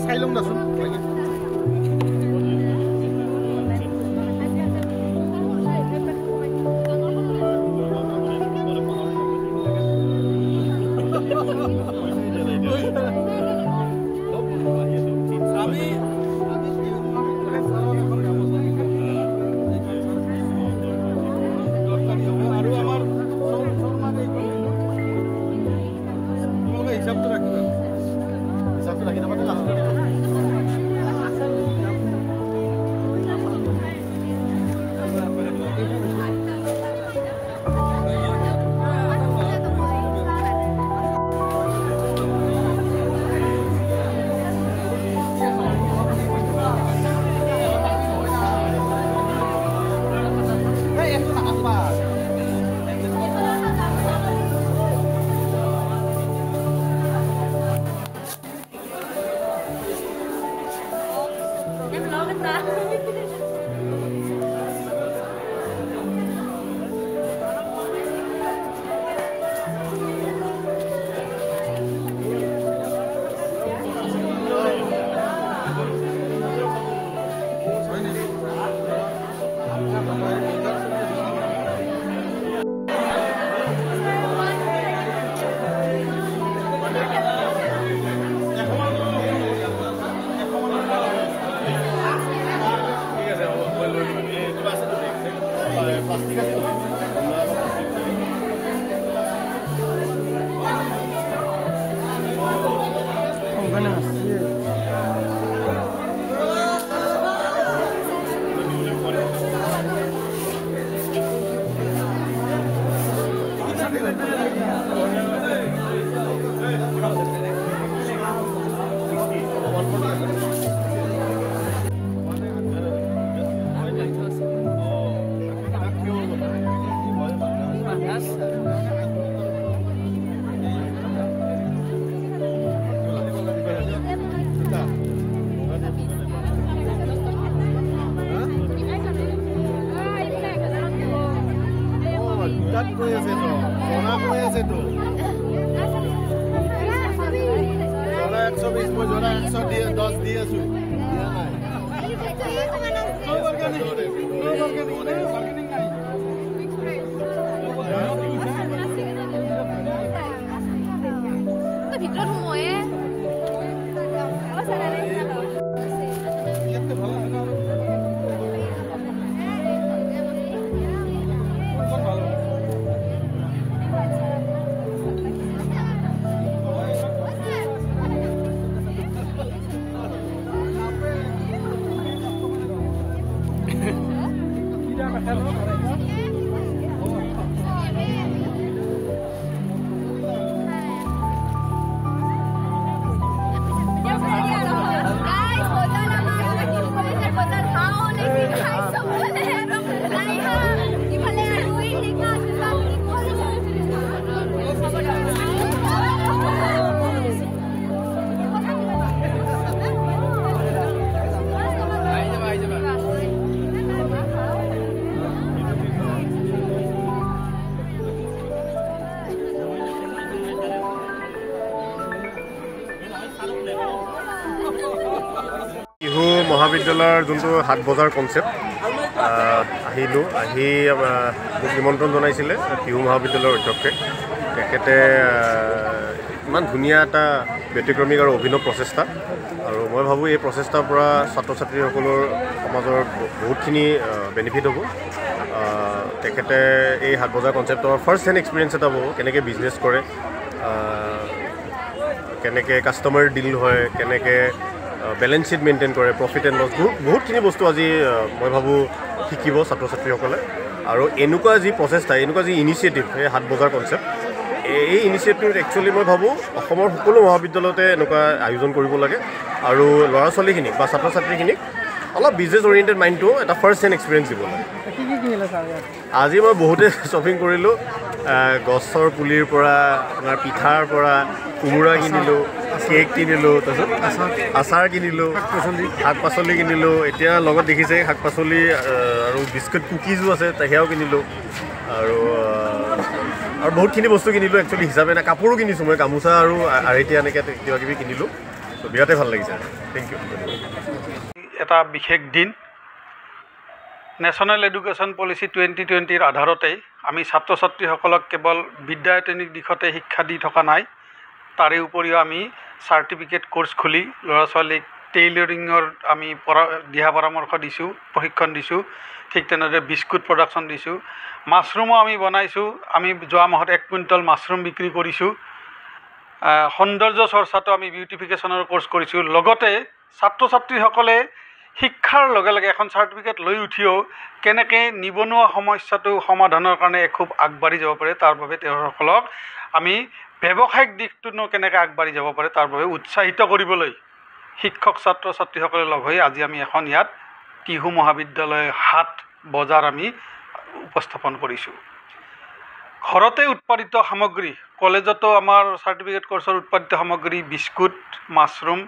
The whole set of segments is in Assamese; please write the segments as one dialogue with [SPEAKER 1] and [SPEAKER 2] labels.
[SPEAKER 1] চাইলম দাচোন মহাবিদ্যালয়ৰ যোনটো হাট বজাৰ কনচেপ্ট আহিলোঁ আহি মোক নিমন্ত্ৰণ জনাইছিলে টিহু মহাবিদ্যালয়ৰ অধ্যক্ষে তেখেতে ইমান ধুনীয়া এটা ব্যতিক্ৰমিক আৰু অভিনৱ প্ৰচেষ্টা আৰু মই ভাবোঁ এই প্ৰচেষ্টাৰ পৰা ছাত্ৰ ছাত্ৰীসকলৰ সমাজৰ বহুতখিনি বেনিফিট হ'ব তেখেতে এই হাট বজাৰ কনচেপ্টৰ ফাৰ্ষ্ট হেণ্ড এক্সপিৰিয়েঞ্চ এটা পাব কেনেকৈ বিজনেছ কৰে কেনেকৈ কাষ্টমাৰ ডিল হয় কেনেকৈ বেলেঞ্চ শ্বীট মেইনটেইন কৰে প্ৰফিট এণ্ড লছ বহুতখিনি বস্তু আজি মই ভাবোঁ শিকিব ছাত্ৰ ছাত্ৰীসকলে আৰু এনেকুৱা যি প্ৰচেষ্টা এনেকুৱা যি ইনিচিয়েটিভ এই হাট বজাৰ কনচেপ্ট এই ইনিচিয়েটিভ একচুৱেলি মই ভাবোঁ অসমৰ সকলো মহাবিদ্যালয়তে এনেকুৱা আয়োজন কৰিব লাগে আৰু ল'ৰা ছোৱালীখিনিক বা ছাত্ৰ ছাত্ৰীখিনিক অলপ বিজনেছ অৰিয়েণ্টেড মাইণ্ডটো এটা ফাৰ্ষ্ট হেণ্ড এক্সপিৰিয়েঞ্চ দিব লাগে আজি মই বহুতে শ্বপিং কৰিলোঁ গছৰ পুলিৰ পৰা আপোনাৰ পিঠাৰ পৰা কোমোৰা কিনিলোঁ কেক কিনিলোঁ তাৰপিছত আচাৰ কিনিলোঁ শাক পাচলি কিনিলোঁ এতিয়া লগত দেখিছে শাক পাচলি আৰু বিস্কুট কুকিজো আছে সেয়াও কিনিলোঁ আৰু আৰু বহুতখিনি বস্তু কিনিলোঁ একচুৱেলি হিচাপে নাই, কাপোৰো কিনিছোঁ মই, গামোচা আৰু আঢ়ৈটি এনেকৈ কিবা কিবি কিনিলোঁ। ত' বিৰাটেই ভাল লাগিছে। Thank you.
[SPEAKER 2] এটা বিশেষ দিন। নেশ্যনেল এডুকেশ্যন পলিচি 2020ৰ আধাৰতেই আমি ছাত্ৰ ছাত্ৰীসকলক কেৱল বিদ্যায়তনিক দিশতে শিক্ষা দি থকা নাই, তাৰে উপৰিও আমি চাৰ্টিফিকেট কোৰ্চ খুলি ল'ৰা ছোৱালীক টেইলৰিঙৰ আমি দিহা পৰামৰ্শ দিছোঁ, প্ৰশিক্ষণ দিছোঁ। ঠিক তেনেদৰে বিস্কুট প্ৰডাকশ্যন দিছোঁ। মাছৰুমো আমি বনাইছোঁ। আমি যোৱা মাহত 1 কুইণ্টল মাছৰুম বিক্ৰী কৰিছোঁ। সৌন্দৰ্য চৰ্চাটো আমি বিউটিফিকেশ্যনৰ কোৰ্চ কৰিছোঁ। লগতে ছাত্ৰ ছাত্ৰীসকলে শিক্ষাৰ লগে লগে এখন চাৰ্টিফিকেট লৈ উঠিও কেনেকৈ নিবনুৱা সমস্যাটো সমাধানৰ কাৰণে খুব আগবাঢ়ি যাব পাৰে, তাৰ বাবে তেওঁলোকসকলক আমি ব্যৱসায়িক দিশটোনো কেনেকৈ আগবাঢ়ি যাব পাৰে তাৰ বাবে উৎসাহিত কৰিবলৈ শিক্ষক ছাত্ৰ ছাত্ৰীসকলে লগ হৈ আজি আমি এখন ইয়াত টিহু মহাবিদ্যালয় হাট বজাৰ আমি উপস্থাপন কৰিছোঁ। ঘৰতে উৎপাদিত সামগ্ৰী, কলেজতো আমাৰ চাৰ্টিফিকেট কোৰ্চৰ উৎপাদিত সামগ্ৰী বিস্কুট, মাছৰুম,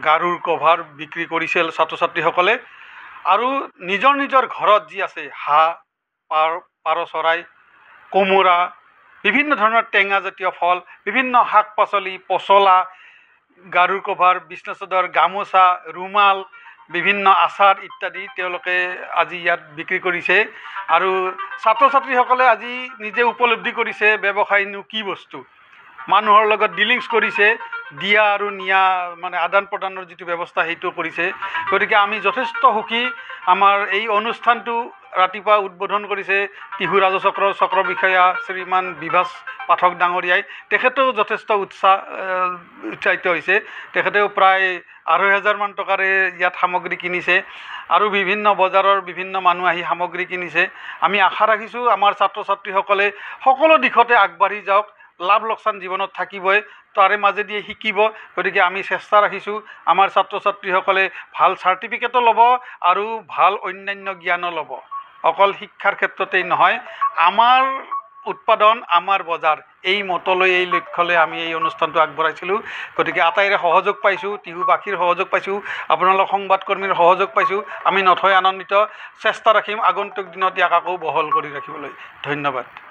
[SPEAKER 2] গাৰুৰ কভাৰ বিক্ৰী কৰিছিল ছাত্ৰ ছাত্ৰীসকলে। আৰু নিজৰ নিজৰ ঘৰত যি আছে হাঁহ, পাৰ চৰাই, কোমোৰা, বিভিন্ন ধৰণৰ টেঙাজাতীয় ফল, বিভিন্ন শাক পাচলি, পচলা, গাৰুৰ কভাৰ, বিছনা চাদৰ, গামোচা, ৰুমাল, বিভিন্ন আচাৰ ইত্যাদি তেওঁলোকে আজি ইয়াত বিক্ৰী কৰিছে। আৰু ছাত্ৰ ছাত্ৰীসকলে আজি নিজে উপলব্ধি কৰিছে ব্যৱসায়নো কি বস্তু। মানুহৰ লগত ডিলিংছ কৰিছে, দিয়া আৰু নিয়া মানে আদান প্ৰদানৰ যিটো ব্যৱস্থা সেইটো কৰিছে। গতিকে আমি যথেষ্ট সুখী। আমাৰ এই অনুষ্ঠানটো ৰাতিপুৱা উদ্বোধন কৰিছে টিহু ৰাজচক্ৰৰ চক্ৰ বিষয়া শ্ৰীমান বিভাস পাঠক ডাঙৰীয়াই। তেখেতেও যথেষ্ট উৎসাহিত হৈছে। তেখেতেও প্ৰায় ২৫০০ মান টকাৰে ইয়াত সামগ্ৰী কিনিছে আৰু বিভিন্ন বজাৰৰ বিভিন্ন মানুহ আহি সামগ্ৰী কিনিছে। আমি আশা ৰাখিছোঁ আমাৰ ছাত্ৰ ছাত্ৰীসকলে সকলো দিশতে আগবাঢ়ি যাওক। লাভ লোকচান জীৱনত থাকিবই, তাৰে মাজেদি শিকিব। গতিকে আমি চেষ্টা ৰাখিছোঁ আমাৰ ছাত্ৰ ছাত্ৰীসকলে ভাল চাৰ্টিফিকেটো ল'ব আৰু ভাল অন্যান্য জ্ঞানো ল'ব। অকল শিক্ষাৰ ক্ষেত্ৰতেই নহয়, আমাৰ উৎপাদন আমাৰ বজাৰ, এই মতলৈ এই লক্ষ্যলৈ আমি এই অনুষ্ঠানটো আগবঢ়াইছিলোঁ। গতিকে আটাইৰে সহযোগ পাইছোঁ, টিহুবাসীৰ সহযোগ পাইছোঁ, আপোনালোক সংবাদকৰ্মীৰ সহযোগ পাইছোঁ। আমি নথৈ আনন্দিত। চেষ্টা ৰাখিম আগন্তুক দিনত ইয়াক আকৌ বহল কৰি ৰাখিবলৈ। ধন্যবাদ।